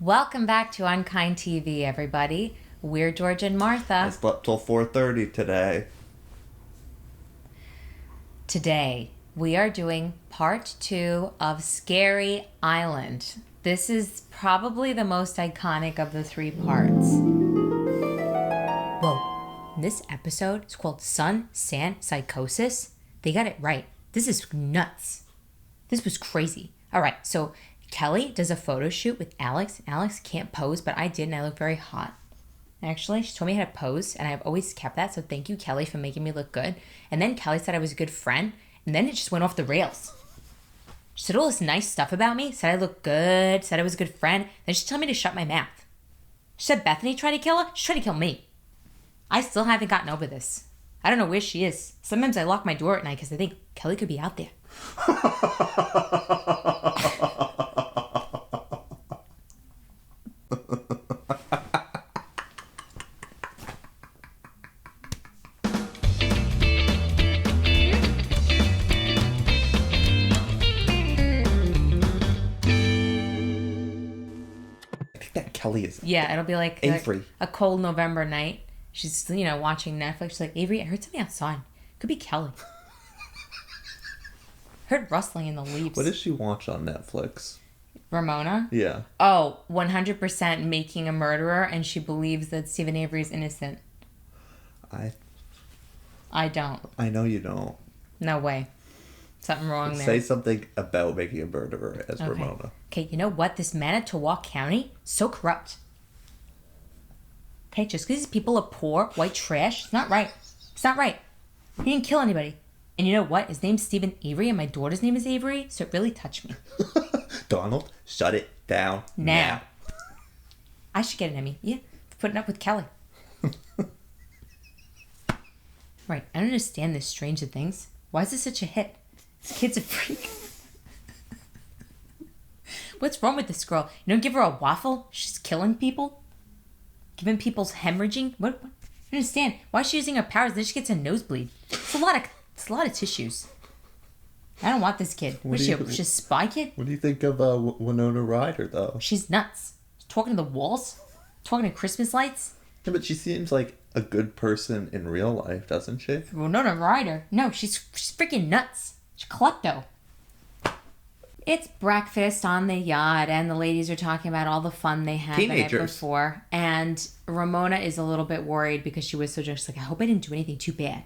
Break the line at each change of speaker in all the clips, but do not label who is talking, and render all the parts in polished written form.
Welcome back to UnKindTV, everybody. We're George and Martha.
I slept till 4:30 today.
Today, we are doing part 2 of Scary Island. This is probably the most iconic of the 3 parts. Whoa, this episode is called Sun, Sand, Psychosis. They got it right. This is nuts. This was crazy. All right, so Kelly does a photo shoot with Alex. Alex can't pose, but I did, and I look very hot. Actually, she told me how to pose, and I've always kept that, so thank you, Kelly, for making me look good. And then Kelly said I was a good friend, and then it just went off the rails. She said all this nice stuff about me, said I look good, said I was a good friend, then she told me to shut my mouth. She said Bethenny tried to kill her, she tried to kill me. I still haven't gotten over this. I don't know where she is. Sometimes I lock my door at night because I think Kelly could be out there.
Kelly is.
Yeah, it'll be like
Avery.
A cold November night. She's, watching Netflix. She's like, Avery, I heard something outside. Could be Kelly. Heard rustling in the leaves.
What does she watch on Netflix?
Ramona?
Yeah.
Oh, 100% Making a Murderer, and she believes that Stephen Avery is innocent. I don't.
I know you don't.
No way. Something wrong there.
Say something about Making a Murderer as Ramona.
Okay, you know what? This Manitowoc County, so corrupt. Okay, just because these people are poor, white trash, it's not right. It's not right. He didn't kill anybody. And you know what? His name's Stephen Avery, and my daughter's name is Avery, so it really touched me.
Donald, shut it down now.
I should get an Emmy. Yeah, for putting up with Kelly. Right, I don't understand this Stranger Things. Why is this such a hit? This kid's a freak. What's wrong with this girl? You don't give her a waffle? She's killing people? Giving people's hemorrhaging? What? I don't understand. Why is she using her powers? Then she gets a nosebleed. It's a lot of tissues. I don't want this kid. What is she? She's a spy kid?
What do you think of Winona Ryder, though?
She's nuts. She's talking to the walls. Talking to Christmas lights.
Yeah, but she seems like a good person in real life, doesn't she?
Winona Ryder. No, she's freaking nuts. She's klepto. It's breakfast on the yacht, and the ladies are talking about all the fun they had the night before. And Ramona is a little bit worried because she was so just like, I hope I didn't do anything too bad.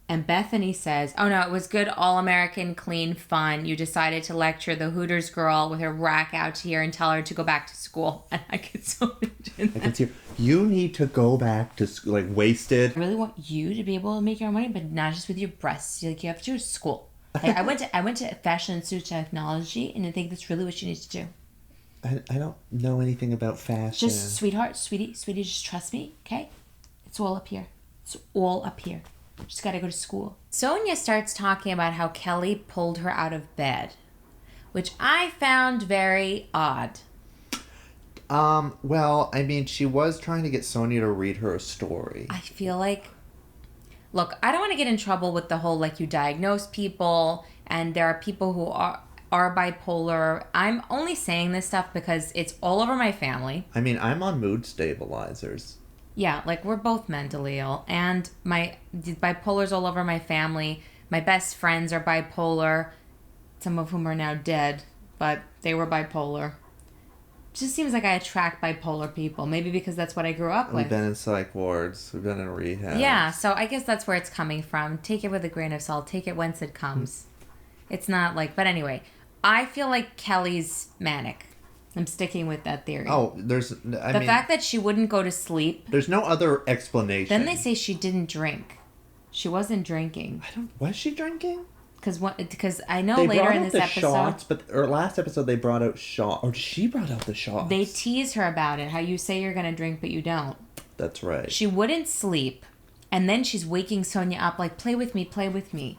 And Bethenny says, oh no, it was good, all-American, clean fun. You decided to lecture the Hooters girl with her rack out here and tell her to go back to school. And I could so imagine that.
I can see her. You need to go back to school, like wasted.
I really want you to be able to make your own money, but not just with your breasts. Like, you have to go to school. Like, I went to Fashion Institute Technology, and I think that's really what you need to do.
I don't know anything about fashion.
Just, sweetheart, sweetie, just trust me, okay? It's all up here. It's all up here. Just gotta go to school. Sonja starts talking about how Kelly pulled her out of bed, which I found very odd.
Well, I mean, she was trying to get Sonja to read her a story.
I feel like... Look, I don't want to get in trouble with the whole, like, you diagnose people, and there are people who are bipolar. I'm only saying this stuff because it's all over my family.
I mean, I'm on mood stabilizers.
Yeah, like, we're both mentally ill, and bipolar's all over my family. My best friends are bipolar, some of whom are now dead, but they were bipolar. It just seems like I attract bipolar people, maybe because that's what I grew up with.
We've been in psych wards, we've been in rehab.
Yeah, so I guess that's where it's coming from. Take it with a grain of salt, take it whence it comes. It's not like, but anyway, I feel like Kelly's manic. I'm sticking with that theory.
Oh, the
fact that she wouldn't go to sleep.
There's no other explanation.
Then they say she didn't drink. She wasn't drinking.
Was she drinking?
Because I know later in this episode...
last episode they brought out shots. Or she brought out the shots.
They tease her about it. How you say you're going to drink, but you don't.
That's right.
She wouldn't sleep. And then she's waking Sonja up like, play with me, play with me.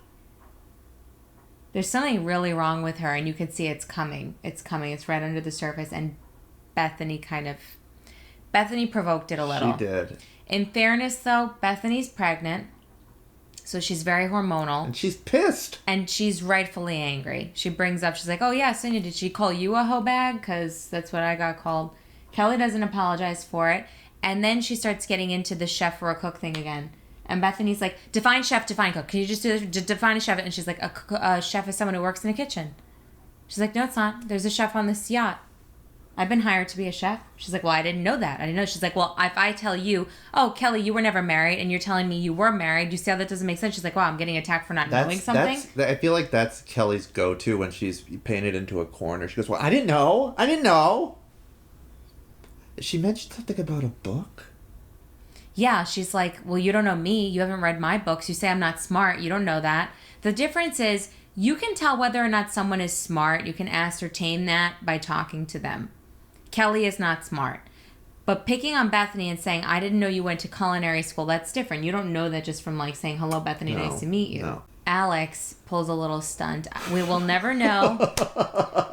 There's something really wrong with her, and you can see it's coming. It's coming. It's right under the surface. And Bethenny provoked it a little.
She did.
In fairness, though, Bethenny's pregnant. So she's very hormonal.
And she's pissed.
And she's rightfully angry. She brings up, she's like, oh yeah, Sonja, did she call you a hoe bag? Because that's what I got called. Kelly doesn't apologize for it. And then she starts getting into the chef or a cook thing again. And Bethenny's like, define chef, define cook. Can you just define a chef? And she's like, a chef is someone who works in a kitchen. She's like, no, it's not. There's a chef on this yacht. I've been hired to be a chef. She's like, well, I didn't know that. I didn't know. She's like, well, if I tell you, oh, Kelly, you were never married, and you're telling me you were married, you see how that doesn't make sense? She's like, wow, I'm getting attacked for not knowing something.
I feel like that's Kelly's go-to when she's painted into a corner. She goes, well, I didn't know. I didn't know. She mentioned something about a book.
Yeah, she's like, well, you don't know me. You haven't read my books. You say I'm not smart. You don't know that. The difference is you can tell whether or not someone is smart. You can ascertain that by talking to them. Kelly is not smart. But picking on Bethenny and saying, I didn't know you went to culinary school, that's different. You don't know that just from like saying, hello, Bethenny, nice to meet you.
No.
Alex pulls a little stunt. We will never know.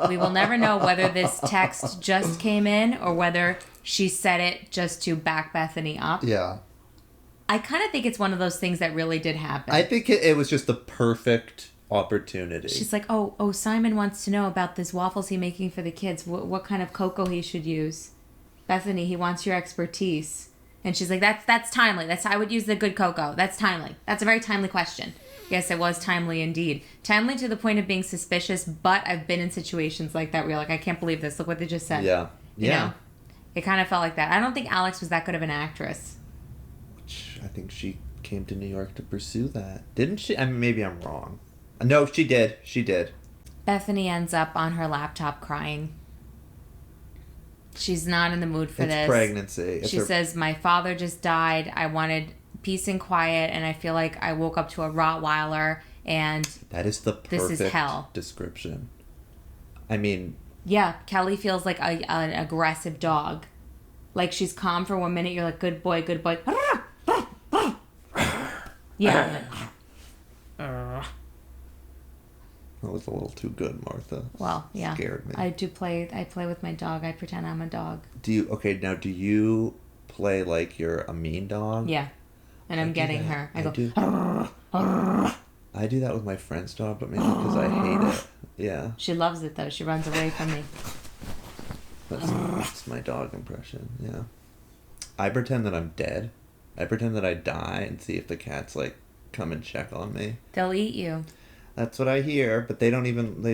We will never know whether this text just came in or whether she said it just to back Bethenny up.
Yeah.
I kind of think it's one of those things that really did happen.
I think it was just the perfect opportunity.
She's like, oh, Simon wants to know about this waffles he's making for the kids. What kind of cocoa he should use. Bethenny, he wants your expertise. And she's like, that's timely. I would use the good cocoa. That's timely. That's a very timely question. Yes, it was timely indeed. Timely to the point of being suspicious, but I've been in situations like that where you're like, I can't believe this. Look what they just said.
Yeah.
You know? It kind of felt like that. I don't think Alex was that good of an actress.
Which I think she came to New York to pursue that. Didn't she? I mean, maybe I'm wrong. No, she did. She did.
Bethenny ends up on her laptop crying. She's not in the mood for this.
It's pregnancy.
She says, my father just died. I wanted peace and quiet, and I feel like I woke up to a Rottweiler, and
that is the perfect
this is hell.
Description. I mean...
Yeah, Kelly feels like an aggressive dog. Like, she's calm for 1 minute, you're like, good boy, good boy. Yeah.
That was a little too good, Martha.
Well, yeah.
Scared me.
I play with my dog. I pretend I'm a dog.
Do you play like you're a mean dog?
Yeah. And I'm getting her. I go,
I do that with my friend's dog, but mainly because I hate it. Yeah.
She loves it, though. She runs away from me.
That's my dog impression, yeah. I pretend that I'm dead. I pretend that I die and see if the cats, like, come and check on me.
They'll eat you.
That's what I hear, but they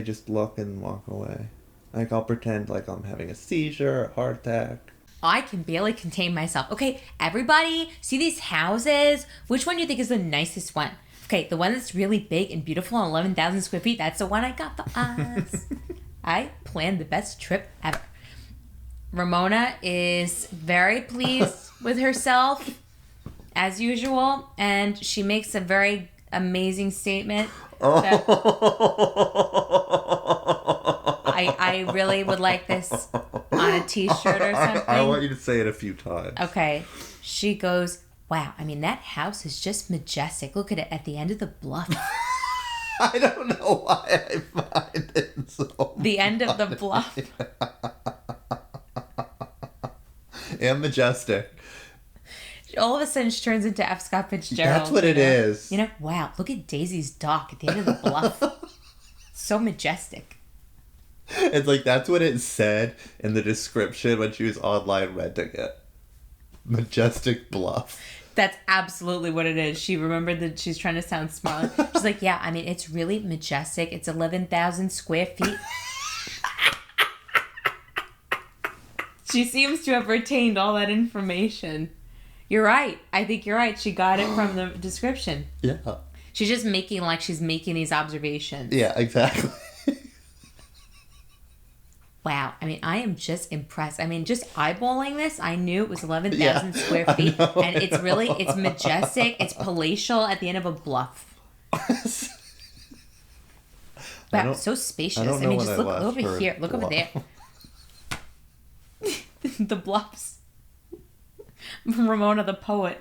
just look and walk away. Like, I'll pretend like I'm having a seizure, a heart attack.
I can barely contain myself. Okay, everybody, see these houses? Which one do you think is the nicest one? Okay, the one that's really big and beautiful and 11,000 square feet, that's the one I got for us. I planned the best trip ever. Ramona is very pleased with herself, as usual, and she makes a very amazing statement. That I really would like this on a t-shirt or something.
I want you to say it a few times.
Okay. She goes, wow, I mean, that house is just majestic. Look at it at the end of the bluff.
I don't know why I find it so
The end of the bluff.
And majestic.
All of a sudden, she turns into F. Scott Fitzgerald.
That's what it is.
You know, wow, look at Daisy's dock at the end of the bluff. So majestic.
It's like, that's what it said in the description when she was online renting it. Majestic bluff.
That's absolutely what it is. She remembered that she's trying to sound smart. She's like, yeah, I mean, it's really majestic. It's 11,000 square feet. She seems to have retained all that information. You're right. I think you're right. She got it from the description.
Yeah.
She's just making like she's making these observations.
Yeah, exactly.
Wow. I mean, I am just impressed. I mean, just eyeballing this, I knew it was 11,000 square feet. And it's majestic. It's palatial at the end of a bluff. Wow, so spacious. I mean, just look over here. Look over there. The bluffs. Ramona the poet.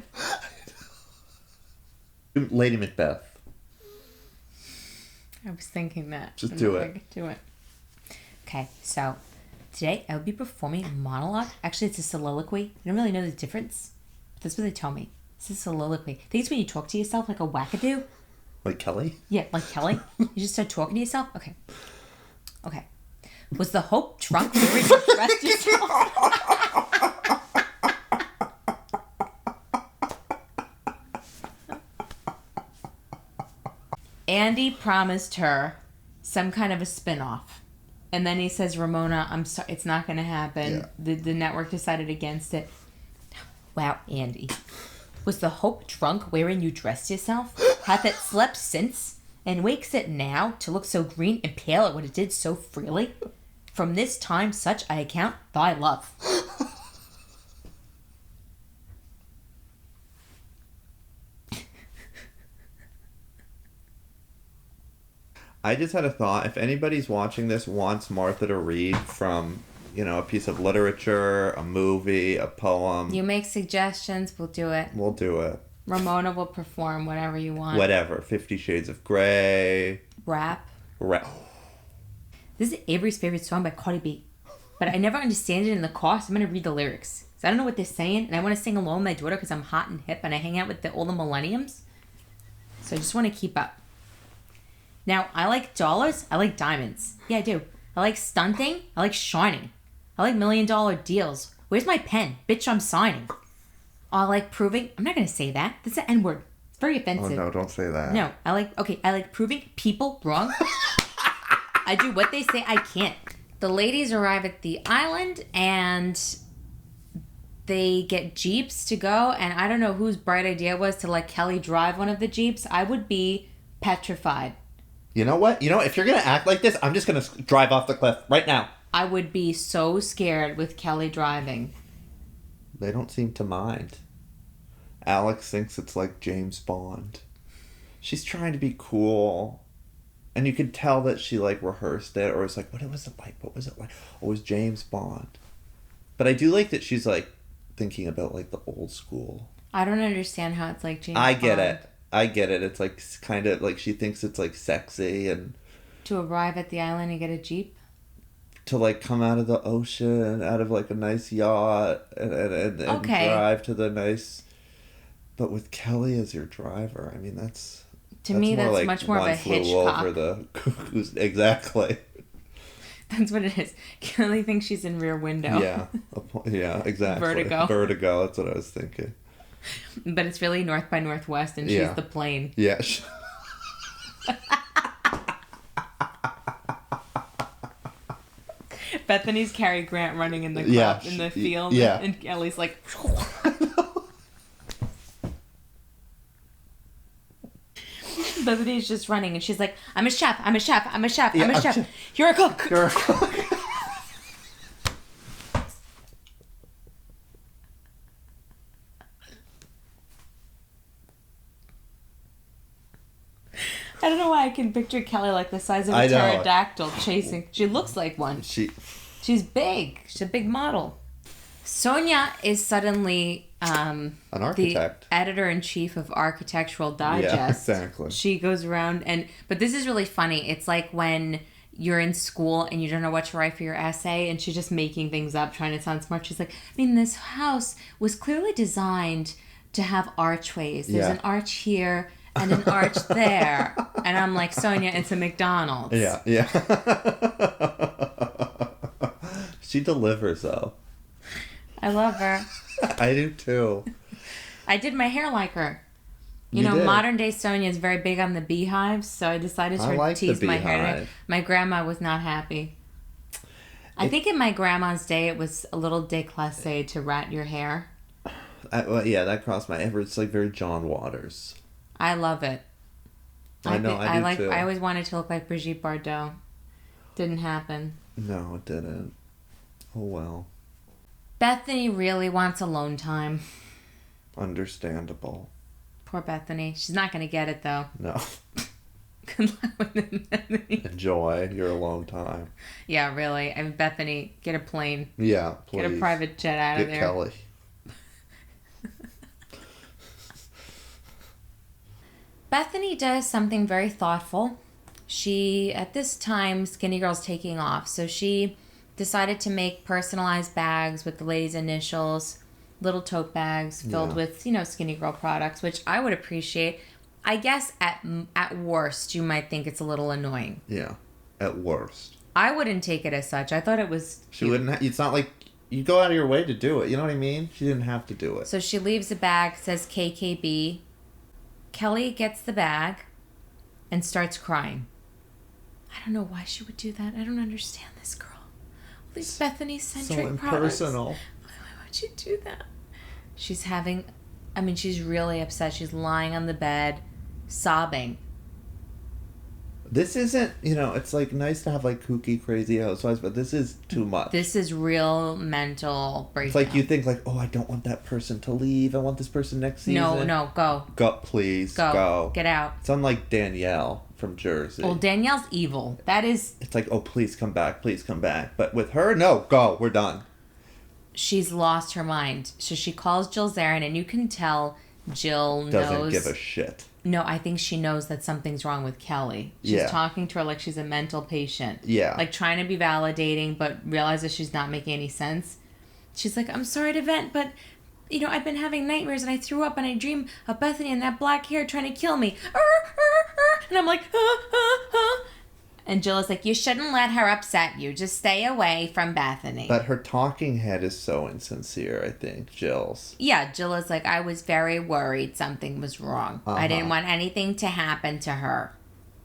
Lady Macbeth.
I was thinking that.
Just do it.
Do it. Okay, so today I will be performing a monologue. Actually, it's a soliloquy. I don't really know the difference. That's what they tell me. It's a soliloquy. I think it's when you talk to yourself like a wackadoo.
Like Kelly?
Yeah, like Kelly. You just start talking to yourself? Okay. Okay. Was the hope drunk before you dressed yourself? Andy promised her some kind of a spin-off. And then he says, Ramona, I'm sorry, it's not going to happen.
Yeah.
The network decided against it. Wow, Andy. Was the hope drunk wherein you dressed yourself? Hath it slept since? And wakes it now to look so green and pale at what it did so freely? From this time such I account thy love.
I just had a thought. If anybody's watching this wants Martha to read from, a piece of literature, a movie, a poem.
You make suggestions, we'll do it.
We'll do it.
Ramona will perform whatever you want.
Whatever. 50 Shades of Grey.
Rap. This is Avery's favorite song by Cardi B. But I never understand it in the car, so I'm going to read the lyrics. So I don't know what they're saying, and I want to sing along with my daughter because I'm hot and hip, and I hang out with all the millenniums. So I just want to keep up. Now, I like dollars. I like diamonds. Yeah, I do. I like stunting. I like shining. I like $1 million deals. Where's my pen? Bitch, I'm signing. I like proving. I'm not going to say that. That's an N-word. It's very offensive.
Oh, no, don't say that.
No, I like proving people wrong. I do what they say I can't. The ladies arrive at the island and they get Jeeps to go. And I don't know whose bright idea was to let Kelly drive one of the Jeeps. I would be petrified.
You know what? If you're going to act like this, I'm just going to drive off the cliff right now.
I would be so scared with Kelly driving.
They don't seem to mind. Alex thinks it's like James Bond. She's trying to be cool. And you could tell that she, rehearsed it. Or it's like, what was it like? What was it like? Oh, it was James Bond. But I do like that she's, thinking about, the old school.
I don't understand how it's like James
I
Bond.
get it. It's, kind of, she thinks it's, sexy and...
To arrive at the island and get a Jeep?
To, come out of the ocean, out of, a nice yacht, and drive to the nice... But with Kelly as your driver, I mean, that's...
To me, that's much more of a Hitchcock.
Over the cuckoo's... Exactly.
That's what it is. Kelly thinks she's in Rear Window.
Yeah, exactly. Vertigo, that's what I was thinking.
But it's really North by Northwest, and she's the plane.
Yeah.
Bethenny's Cary Grant running in the club, in the field, and Kelly's like... Bethenny's just running, and she's like, I'm a chef. You're a cook. I don't know why I can picture Kelly like the size of a pterodactyl chasing. She looks like one. She's big. She's a big model. Sonja is suddenly
an architect.
The editor-in-chief of Architectural Digest.
Yeah, exactly.
She goes around but this is really funny. It's like when you're in school and you don't know what to write for your essay, and she's just making things up, trying to sound smart. She's like, this house was clearly designed to have archways. There's an arch here and an arch there. And I'm like, Sonja, it's a McDonald's.
Yeah. She delivers, though.
I love her.
I do, too.
I did my hair like her.
You know,
modern day Sonja is very big on the beehives, so I decided to tease my hair. My grandma was not happy. I think in my grandma's day, it was a little déclassé to rat your hair.
That crossed my... It's very John Waters.
I love it.
I know, I do too.
I always wanted to look like Brigitte Bardot. Didn't happen.
No, it didn't. Oh, well.
Bethenny really wants alone time.
Understandable.
Poor Bethenny. She's not going to get it, though.
No.
Good luck with it, Bethenny.
Enjoy your alone time.
Yeah, really. Bethenny, get a plane.
Yeah, please.
Get a private jet out of there.
Get Kelly.
Bethenny does something very thoughtful. She, at this time, Skinny Girl's taking off, so she decided to make personalized bags with the ladies' initials, little tote bags filled with, Skinny Girl products, which I would appreciate. I guess at worst, you might think it's a little annoying.
Yeah, at worst.
I wouldn't take it as such. I thought it was cute.
She wouldn't. It's not like you go out of your way to do it. You know what I mean? She didn't have to do it.
So she leaves the bag, says KKB. Kelly gets the bag, and starts crying. I don't know why she would do that. I don't understand this girl. All these Bethenny-centric
so impersonal.
products. Why would you do that? She's really upset. She's lying on the bed, sobbing.
This isn't, it's like nice to have like kooky, crazy housewives, but this is too much.
This is real mental breakdown.
It's like you think like, oh, I don't want that person to leave. I want this person next season.
No, go.
Go, please, go.
Get out.
It's unlike Danielle from Jersey.
Well, Danielle's evil. That is...
It's like, oh, please come back. But with her, no, go. We're done.
She's lost her mind. So she calls Jill Zarin, and you can tell Jill
doesn't give a shit.
No, I think she knows that something's wrong with Kelly. She's talking to her like she's a mental patient.
Yeah.
Like trying to be validating, but realizes she's not making any sense. She's like, I'm sorry to vent, but, I've been having nightmares and I threw up and I dream of Bethenny and that black hair trying to kill me. And I'm like, And Jill is like, you shouldn't let her upset you. Just stay away from Bethenny.
But her talking head is so insincere, I think, Jill's.
Yeah, Jill is like, I was very worried something was wrong. I didn't want anything to happen to her.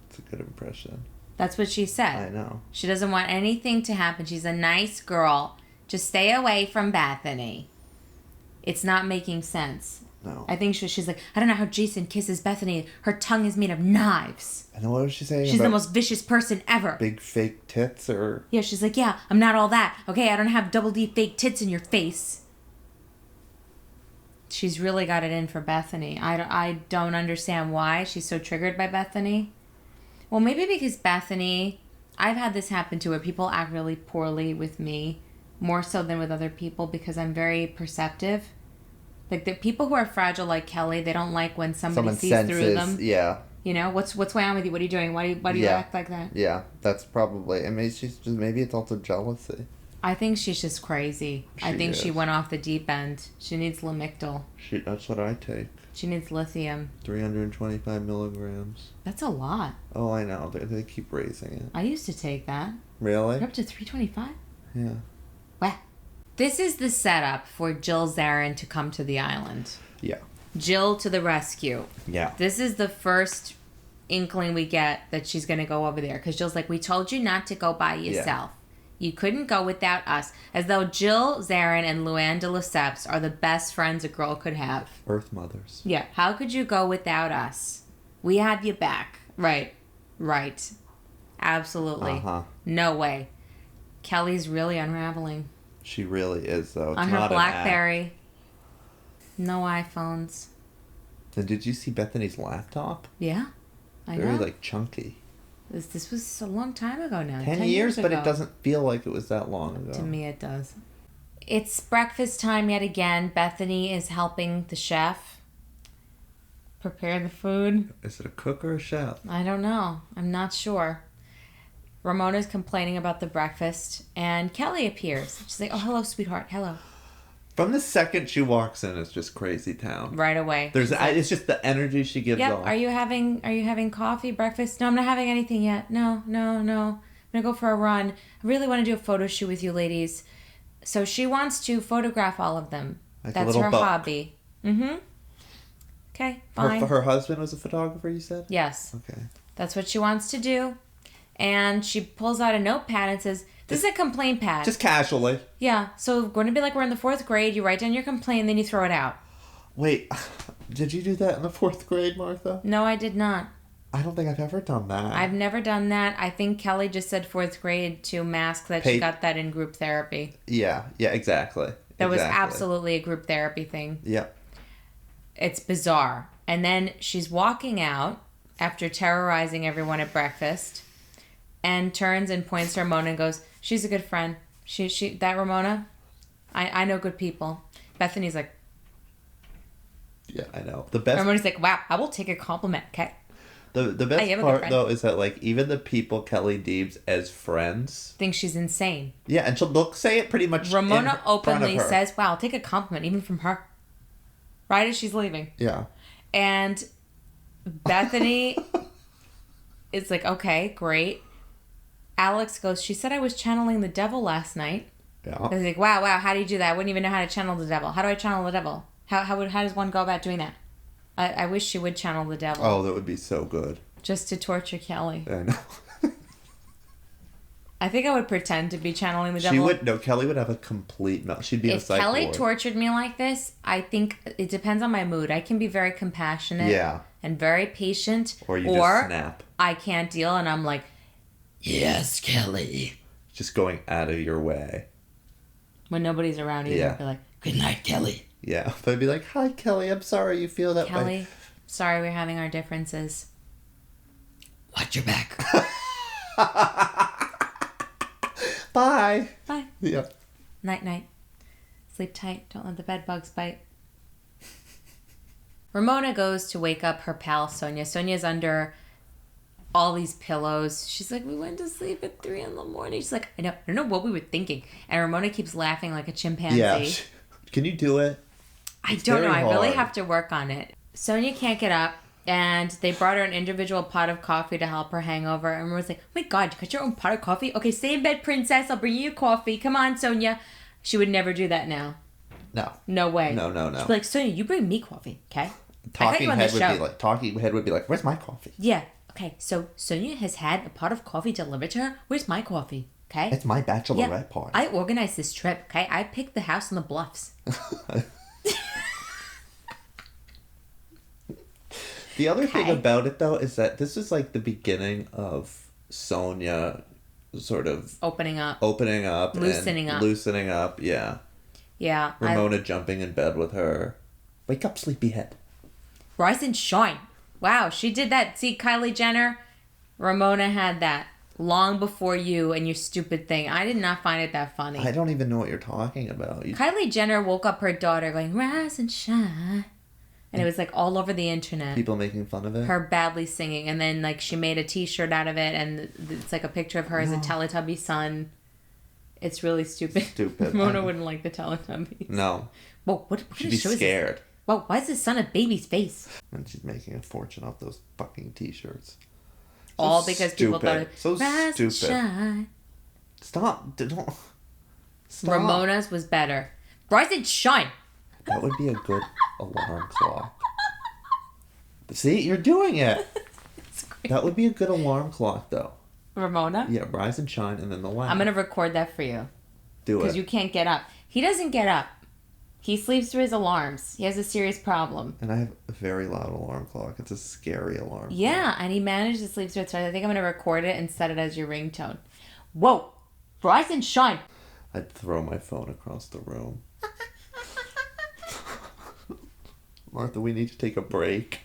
That's a good impression.
That's what she said.
I know.
She doesn't want anything to happen. She's a nice girl. Just stay away from Bethenny. It's not making sense.
No.
I think she's like, I don't know how Jason kisses Bethenny. Her tongue is made of knives.
And then what was she saying?
She's the most vicious person ever.
Big fake tits or...
Yeah, she's like, yeah, I'm not all that. Okay, I don't have double D fake tits in your face. She's really got it in for Bethenny. I don't understand why she's so triggered by Bethenny. Well, maybe because Bethenny... I've had this happen too, where people act really poorly with me. More so than with other people because I'm very perceptive. Like, the people who are fragile like Kelly, they don't like when somebody sees through them.
Yeah.
What's going on with you? What are you doing? Why do you act like that?
Yeah, that's probably... I mean, maybe it's also jealousy.
I think she's just crazy. I think she went off the deep end. She needs Lamictal.
That's what I take.
She needs lithium.
325 milligrams.
That's a lot.
Oh, I know. They keep raising it.
I used to take that.
Really?
You're up to 325?
Yeah.
Wow. This is the setup for Jill Zarin to come to the island.
Yeah.
Jill to the rescue.
Yeah.
This is the first inkling we get that she's going to go over there. Because Jill's like, we told you not to go by yourself. Yeah. You couldn't go without us. As though Jill Zarin and Luann de Lesseps are the best friends a girl could have.
Earth mothers.
Yeah. How could you go without us? We have you back. Right. Absolutely.
Uh-huh.
No way. Kelly's really unraveling.
She really is, though. It's
on
not
her BlackBerry. No iPhones.
And did you see Bethenny's laptop?
Yeah, I know.
Very, like, chunky.
This was a long time ago now.
10 years, but it doesn't feel like it was that long ago.
To me, it does. It's breakfast time yet again. Bethenny is helping the chef prepare the food.
Is it a cook or a chef?
I don't know. I'm not sure. Ramona's complaining about the breakfast, and Kelly appears. She's like, oh, hello, sweetheart. Hello.
From the second she walks in, it's just crazy town.
Right away.
It's just the energy she gives off.
Are you having coffee, breakfast? No, I'm not having anything yet. No. I'm going to go for a run. I really want to do a photo shoot with you ladies. So she wants to photograph all of them.
Like
That's her hobby. Mm-hmm. Okay, fine.
Her husband was a photographer, you said?
Yes.
Okay.
That's what she wants to do. And she pulls out a notepad and says, this is a complaint pad.
Just casually.
Yeah. So going to be like we're in the 4th grade. You write down your complaint, then you throw it out.
Wait. Did you do that in the 4th grade, Martha?
No, I did not.
I don't think I've ever done that.
I've never done that. I think Kelly just said 4th grade to mask that she got that in group therapy.
Yeah, exactly.
That was absolutely a group therapy thing.
Yeah.
It's bizarre. And then she's walking out after terrorizing everyone at breakfast and turns and points to Ramona and goes, she's a good friend. That Ramona, I know good people. Bethenny's like...
Yeah, I know. The best...
Ramona's like, wow, I will take a compliment, okay?
The best part, though, is that, like, even the people Kelly deems as friends...
think she's insane.
Yeah, and they'll say it pretty much
Ramona openly says, wow, I'll take a compliment, even from her. Right as she's leaving.
Yeah.
And Bethenny is like, okay, great. Alex goes, she said I was channeling the devil last night.
Yeah.
I was like, wow, how do you do that? I wouldn't even know how to channel the devil. How do I channel the devil? How does one go about doing that? I wish she would channel the devil.
Oh, that would be so good.
Just to torture Kelly.
I know.
I think I would pretend to be channeling the devil.
Kelly would have a complete melt. She'd be in a psych
Kelly
ward.
tortured me like this, I think it depends on my mood. I can be very compassionate and very patient.
Or you just snap.
I can't deal and I'm like, yes, Kelly.
Just going out of your way.
When nobody's around you, you'll be like, good night, Kelly.
Yeah. But I'd be like, hi, Kelly. I'm sorry you feel that way.
Kelly, sorry we're having our differences. Watch your back.
Bye.
Bye.
Yeah.
Night, night. Sleep tight. Don't let the bed bugs bite. Ramona goes to wake up her pal, Sonja. Sonja's under all these pillows. She's like, we went to sleep at 3 a.m. She's like, I don't know what we were thinking. And Ramona keeps laughing like a chimpanzee.
Yeah. Can you do it?
I don't know. I really have to work on it. Sonja can't get up. And they brought her an individual pot of coffee to help her hangover. And Ramona's like, oh my God, you got your own pot of coffee? Okay, stay in bed, princess. I'll bring you your coffee. Come on, Sonja. She would never do that now.
No.
No way.
No.
She'd be like, Sonja, you bring me coffee, okay?
Talking head would be like, where's my coffee?
Yeah. Okay, so Sonja has had a pot of coffee delivered to her. Where's my coffee? Okay?
It's my bachelorette party.
I organized this trip, okay? I picked the house on the bluffs.
The other thing about it, though, is that this is like the beginning of Sonja sort of
opening up,
loosening up. Yeah.
Yeah.
Ramona jumping in bed with her. Wake up, sleepyhead.
Rise and shine. Wow, she did that. See, Kylie Jenner, Ramona had that long before you and your stupid thing. I did not find it that funny.
I don't even know what you're talking about.
Kylie Jenner woke up her daughter going, rise and shine. And it was like all over the internet.
People making fun of it?
Her badly singing. And then like she made a t-shirt out of it and it's like a picture of her as a Teletubby son. It's really stupid. Ramona wouldn't like the Teletubbies.
No.
Well, what
she'd be scared.
Well, why is the son a baby's face?
And she's making a fortune off those fucking t-shirts.
All because people thought it
so
rise
stupid.
Shine.
Stop. Don't. Stop.
Ramona's was better. Rise and shine.
That would be a good alarm clock. See, you're doing it. That would be a good alarm clock, though.
Ramona?
Yeah, rise and shine, and then the laugh.
I'm going to record that for you.
Do it.
Because you can't get up. He doesn't get up. He sleeps through his alarms. He has a serious problem.
And I have a very loud alarm clock. It's a scary alarm
clock. And he managed to sleep through it, so I think I'm going to record it and set it as your ringtone. Whoa! Rise and shine!
I'd throw my phone across the room. Martha, we need to take a break.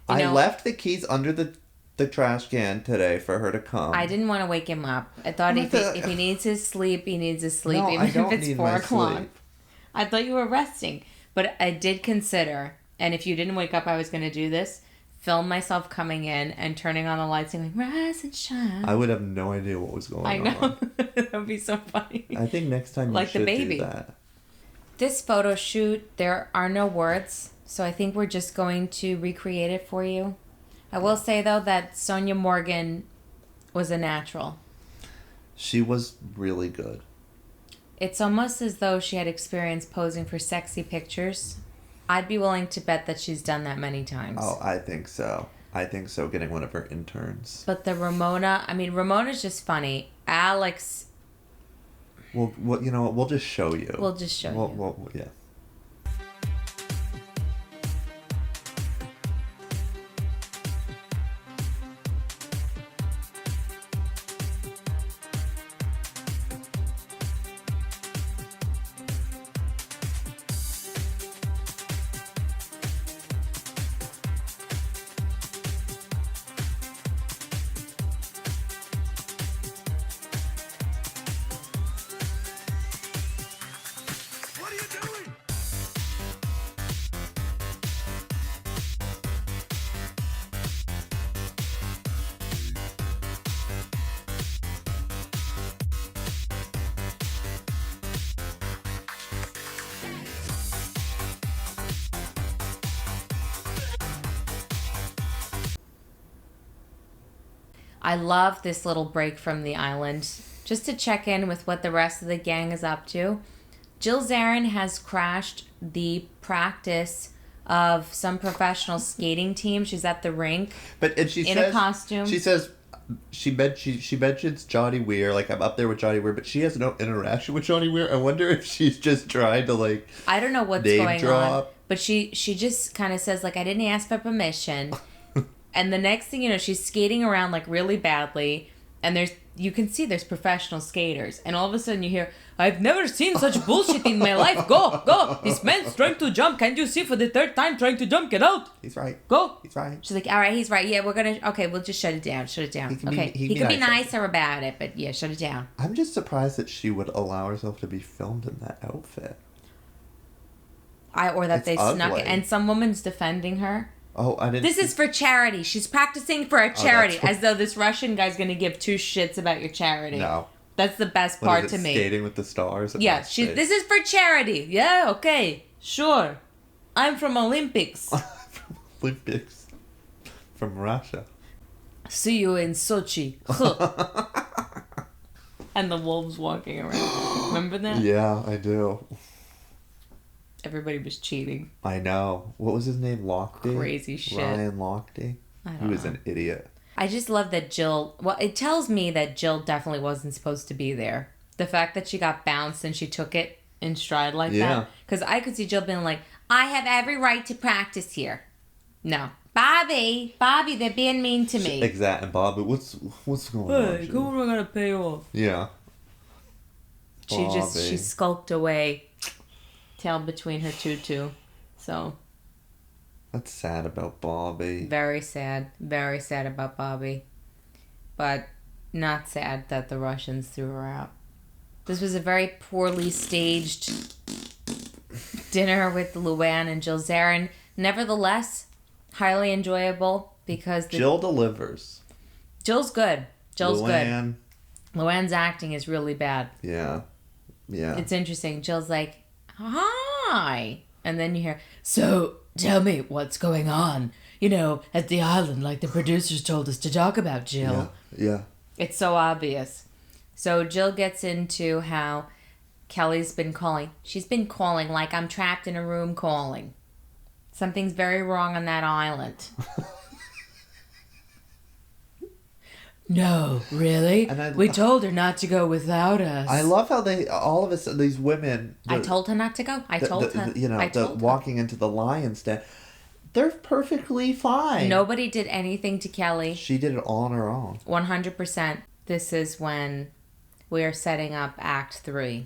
I left the keys under the trash can today for her to come.
I didn't want to wake him up. I thought if he needs his sleep, he needs his sleep,
no,
even
I don't
if it's
need
4 o'clock.
Sleep.
I thought you were resting. But I did consider, and if you didn't wake up, I was going to do this, film myself coming in and turning on the lights and going, rise and shine.
I would have no idea what was going on.
I know. That would be so funny.
I think next time you should do that.
This photo shoot, there are no words, so I think we're just going to recreate it for you. I will say, though, that Sonja Morgan was a natural.
She was really good.
It's almost as though she had experience posing for sexy pictures. I'd be willing to bet that she's done that many times.
Oh, I think so. Getting one of her interns.
But the Ramona, Ramona's just funny. Alex...
Well, you know what? We'll just show you.
We'll just show you.
Yeah.
I love this little break from the island, just to check in with what the rest of the gang is up to. Jill Zarin has crashed the practice of some professional skating team. She's at the rink.
And she
in
says,
a costume.
She says she mentions Johnny Weir, like I'm up there with Johnny Weir, but she has no interaction with Johnny Weir. I wonder if she's just trying to like
I don't know what's
name
going
drop.
on. But she just kind of says like I didn't ask for permission. And the next thing you know, she's skating around like really badly, and you can see there's professional skaters, and all of a sudden you hear, I've never seen such bullshit in my life. Go! This man's trying to jump. Can't you see for the third time trying to jump? Get out.
He's right.
Go.
He's right.
She's like, all right, he's right. Yeah, we'll just shut it down. He can be nicer about it, but yeah, shut it down.
I'm just surprised that she would allow herself to be filmed in that outfit.
They snuck it, and some woman's defending her.
Oh, I didn't.
This is for charity. She's practicing for a charity, as though this Russian guy's going to give two shits about your charity.
No.
That's the best part to me.
Skating with the stars?
Yeah, this is for charity. Yeah, okay, sure. I'm from Olympics.
From Olympics. From Russia.
See you in Sochi. And the wolves walking around. Remember that?
Yeah, I do.
Everybody was cheating.
I know. What was his name? Lochte?
Crazy shit.
Ryan Lochte? He was an idiot.
I just love that Jill... Well, it tells me that Jill definitely wasn't supposed to be there. The fact that she got bounced and she took it in stride like that. Because I could see Jill being like, I have every right to practice here. No. Bobby, they're being mean to me.
Exactly. And Bobby, what's going on?
Hey, who am I going to pay off?
Yeah.
She skulked away, tail between her tutu. So...
That's sad about Bobby.
Very sad about Bobby. But not sad that the Russians threw her out. This was a very poorly staged dinner with Luann and Jill. Zarin. Nevertheless, highly enjoyable because...
Jill delivers.
Jill's good.
Luann.
Good. Luann's acting is really bad.
Yeah.
It's interesting. Jill's like, hi. And then you hear, so... Tell me what's going on, at the island, like the producers told us to talk about, Jill.
Yeah.
It's so obvious. So Jill gets into how Kelly's been calling. She's been calling like I'm trapped in a room calling. Something's very wrong on that island. No, really? We told her not to go without us.
I love how all of us, these women...
I told her not to go. I told her.
Walking into the lion's den, they're perfectly fine.
Nobody did anything to Kelly.
She did it all on her own.
100%. This is when we are setting up Act 3.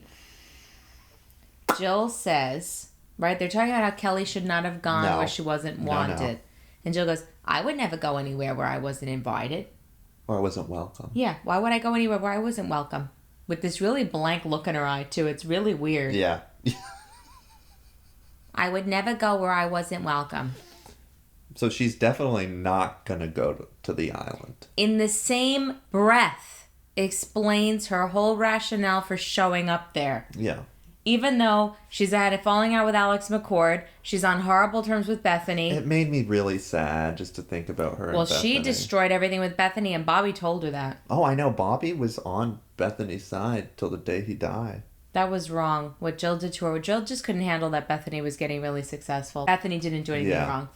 Jill says, right, they're talking about how Kelly should not have gone where she wasn't wanted. No. And Jill goes, I would never go anywhere where I wasn't invited.
Or I wasn't welcome.
Yeah, why would I go anywhere where I wasn't welcome? With this really blank look in her eye, too. It's really weird.
Yeah.
I would never go where I wasn't welcome.
So she's definitely not going to go to the island.
In the same breath, explains her whole rationale for showing up there.
Yeah.
Even though she's had a falling out with Alex McCord, she's on horrible terms with Bethenny.
It made me really sad just to think about her.
Well, she destroyed everything with Bethenny, and Bobby told her that.
Oh, I know. Bobby was on Bethenny's side till the day he died.
That was wrong. What Jill did to her. Jill just couldn't handle that Bethenny was getting really successful. Bethenny didn't do anything wrong.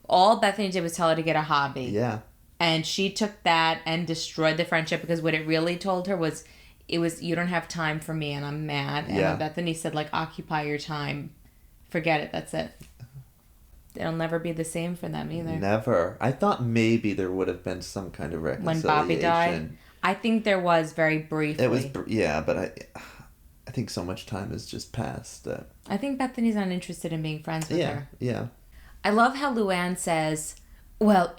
All Bethenny did was tell her to get a hobby.
Yeah.
And she took that and destroyed the friendship because what it really told her was... It was, you don't have time for me and I'm mad. And Bethenny said, occupy your time. Forget it. That's it. It'll never be the same for them either.
Never. I thought maybe there would have been some kind of reconciliation.
When Bobby died? I think there was very briefly.
It was, but I think so much time has just passed.
I think Bethenny's not interested in being friends with her.
Yeah.
I love how Luann says, well,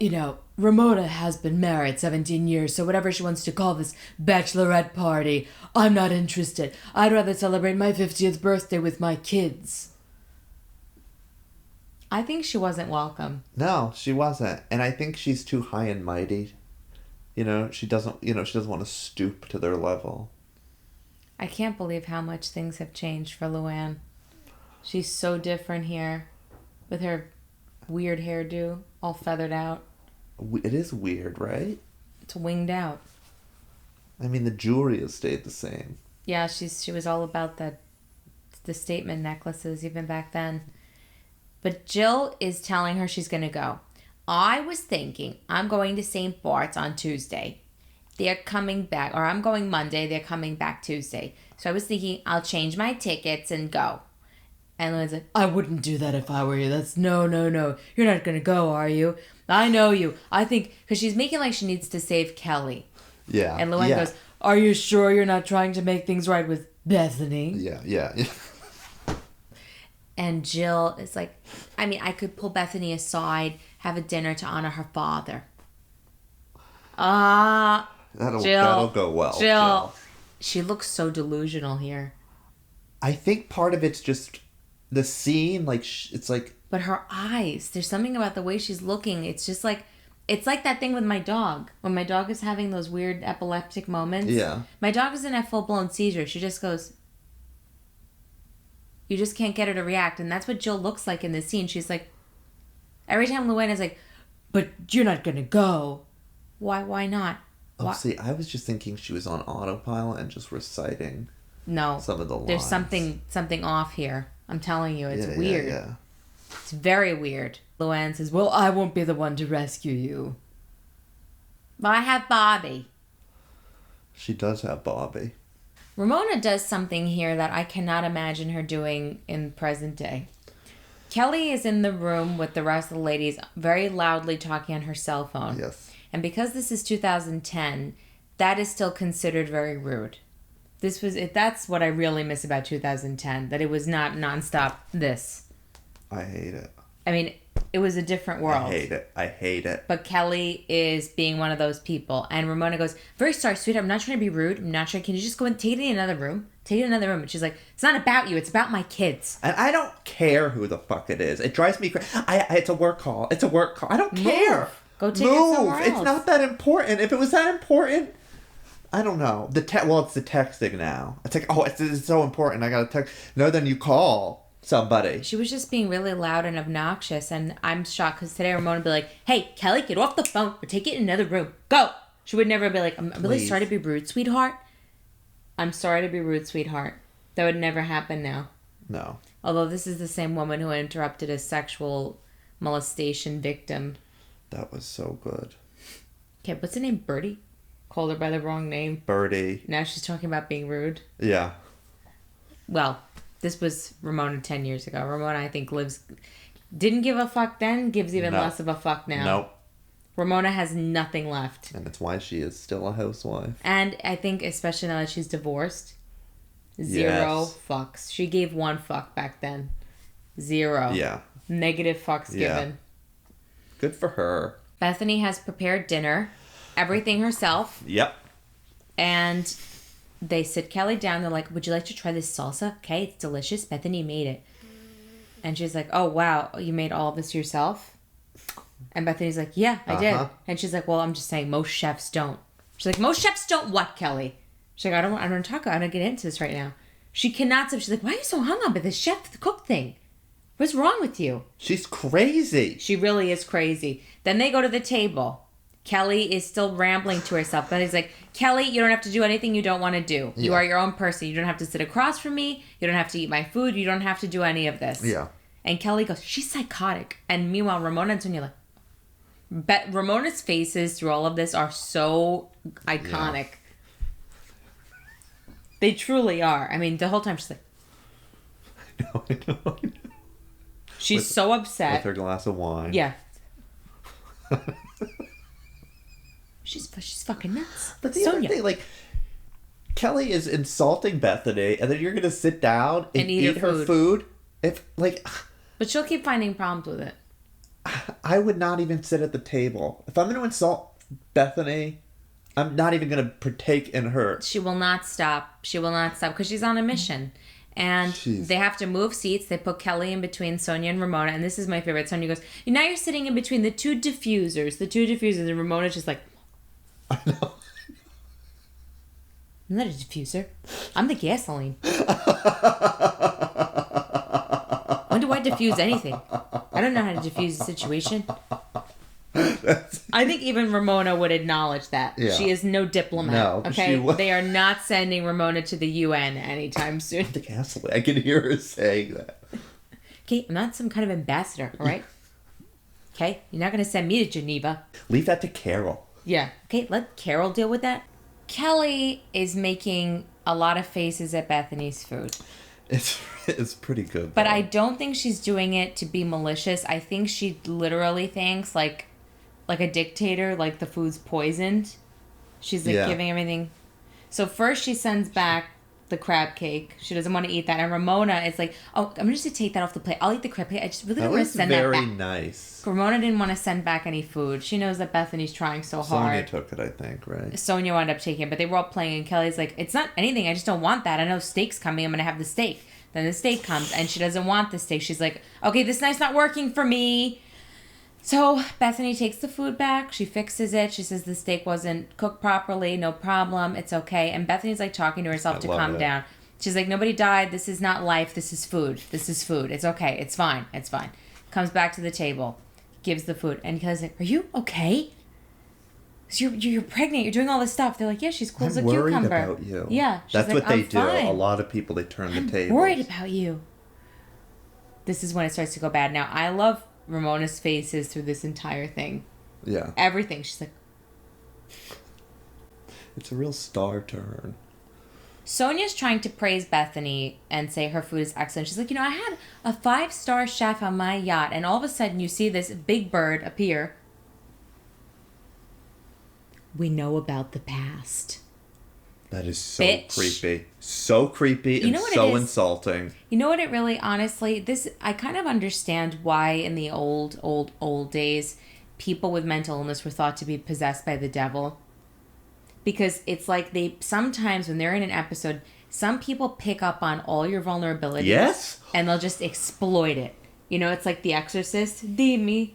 Ramona has been married 17 years, so whatever she wants to call this bachelorette party, I'm not interested. I'd rather celebrate my 50th birthday with my kids. I think she wasn't welcome.
No, she wasn't. And I think she's too high and mighty. She doesn't want to stoop to their level.
I can't believe how much things have changed for Luann. She's so different here with her weird hairdo, all feathered out.
It is weird, right?
It's winged out.
I mean, the jewelry has stayed the same.
Yeah, she was all about the statement necklaces even back then. But Jill is telling her she's going to go. I was thinking I'm going to St. Bart's on Tuesday. They're coming back, or I'm going Monday. They're coming back Tuesday. So I was thinking I'll change my tickets and go. And Luann's like, I wouldn't do that if I were you. That's no. You're not going to go, are you? I know you. I think, because she's making like she needs to save Kelly.
Yeah.
And Luann goes, are you sure you're not trying to make things right with Bethenny?
Yeah.
And Jill is like, I mean, I could pull Bethenny aside, have a dinner to honor her father.
That'll go well.
Jill. She looks so delusional here.
I think part of it's just the scene, like, it's like...
But her eyes, there's something about the way she's looking. It's just like, it's like that thing with my dog. When my dog is having those weird epileptic moments.
Yeah.
My dog isn't a full-blown seizure. She just goes... You just can't get her to react. And that's what Jill looks like in this scene. She's like... Every time Luann is like, but you're not going to go. Why not?
Oh, see, I was just thinking she was on autopilot and just reciting some of the lines.
There's something off here. I'm telling you, it's weird.
Yeah.
It's very weird. Luann says, well, I won't be the one to rescue you. But I have Bobby.
She does have Bobby.
Ramona does something here that I cannot imagine her doing in present day. Kelly is in the room with the rest of the ladies very loudly talking on her cell phone.
Yes.
And because this is 2010, that is still considered very rude. That's what I really miss about 2010, that it was not nonstop this.
I hate it.
I mean, it was a different world.
I hate it.
But Kelly is being one of those people. And Ramona goes, very sorry, sweetheart. I'm not trying to be rude. I'm not trying. Can you just go and take it in another room? Take it in another room. And she's like, it's not about you. It's about my kids.
And I don't care who the fuck it is. It drives me crazy. It's a work call. I don't care.
Go take it somewhere else.
It's not that important. If it was that important, I don't know. It's the texting now. It's like, oh, it's so important. I got to text. No, then you call somebody.
She was just being really loud and obnoxious, and I'm shocked because today Ramona would be like, hey, Kelly, get off the phone or take it in another room. Go! She would never be like, I'm really sorry to be rude, sweetheart. I'm sorry to be rude, sweetheart. That would never happen now.
No.
Although this is the same woman who interrupted a sexual molestation victim.
That was so good.
Okay, what's her name? Birdie? Called her by the wrong name.
Birdie.
Now she's talking about being rude.
Yeah.
Well, this was Ramona 10 years ago. Ramona, I think, didn't give a fuck then, gives even less of a fuck now.
Nope.
Ramona has nothing left.
And that's why she is still a housewife.
And I think, especially now that she's divorced, zero fucks. She gave one fuck back then. Zero.
Yeah.
Negative fucks given.
Good for her.
Bethenny has prepared dinner, everything herself.
Yep.
And they sit Kelly down. They're like, would you like to try this salsa? Okay, it's delicious. Bethenny made it. And she's like, oh, wow, you made all of this yourself? And Bethenny's like, yeah, I did. And she's like, well, I'm just saying most chefs don't. She's like, most chefs don't what, Kelly? She's like, I don't get into this right now. She cannot stop. She's like, why are you so hung up with this chef cook thing? What's wrong with you?
She's crazy.
She really is crazy. Then they go to the table. Kelly is still rambling to herself. But he's like, Kelly, you don't have to do anything you don't want to do. Yeah. You are your own person. You don't have to sit across from me. You don't have to eat my food. You don't have to do any of this.
Yeah.
And Kelly goes, she's psychotic. And meanwhile, Ramona and Sonja like, Ramona's faces through all of this are so iconic. Yeah. They truly are. I mean, the whole time she's like...
I know.
She's so upset.
With her glass of wine.
Yeah. She's fucking nuts.
But the other thing, like, Kelly is insulting Bethenny, and then you're going to sit down and eat her food? If, like...
But she'll keep finding problems with it.
I would not even sit at the table. If I'm going to insult Bethenny, I'm not even going to partake in her.
She will not stop. Because she's on a mission. And they have to move seats. They put Kelly in between Sonja and Ramona. And this is my favorite. Sonja goes, now you're sitting in between the two diffusers. And Ramona's just like...
I know.
I'm not a diffuser. I'm the gasoline. When do I diffuse anything? I don't know how to diffuse a situation. I think even Ramona would acknowledge that. Yeah. She is no diplomat.
No,
okay? They are not sending Ramona to the UN anytime soon.
The gasoline. I can hear her saying that.
Okay, I'm not some kind of ambassador, all right? Okay, you're not going to send me to Geneva.
Leave that to Carol.
Yeah. Okay, let Carol deal with that. Kelly is making a lot of faces at Bethenny's food.
It's pretty good.
But I don't think she's doing it to be malicious. I think she literally thinks like a dictator, like the food's poisoned. She's like giving everything. So first she sends back the crab cake. She doesn't want to eat that. And Ramona is like, oh, I'm just going to take that off the plate. I'll eat the crab cake. I just really don't want to send that back.
That was very nice.
Ramona didn't want to send back any food. She knows that Bethenny's trying so hard.
Sonja took it, I think, right?
Sonja wound up taking it, but they were all playing, and Kelly's like, it's not anything. I just don't want that. I know steak's coming. I'm going to have the steak. Then the steak comes, and she doesn't want the steak. She's like, okay, this night's not working for me. So Bethenny takes the food back. She fixes it. She says the steak wasn't cooked properly. No problem. It's okay. And Bethenny's like talking to herself to calm down. She's like, nobody died. This is not life. This is food. This is food. It's okay. It's fine. It's fine. Comes back to the table. Gives the food. And Kelly's like, are you okay? You're pregnant. You're doing all this stuff. They're like, yeah, she's cool as a cucumber.
I'm worried about you.
Yeah.
That's like, what they do. Fine. A lot of people, they turn the tables.
I'm worried about you. This is when it starts to go bad. Now, I love Ramona's faces through this entire thing.
Yeah.
Everything. She's like...
It's a real star turn.
Sonja's trying to praise Bethenny and say her food is excellent. She's like, I had a 5-star chef on my yacht, and all of a sudden you see this big bird appear. We know about the past.
That is so creepy. So creepy and so insulting.
You know what it really, honestly, I kind of understand why in the old days, people with mental illness were thought to be possessed by the devil. Because it's like sometimes when they're in an episode, some people pick up on all your vulnerabilities.
Yes.
And they'll just exploit it. It's like The Exorcist. Dimmy,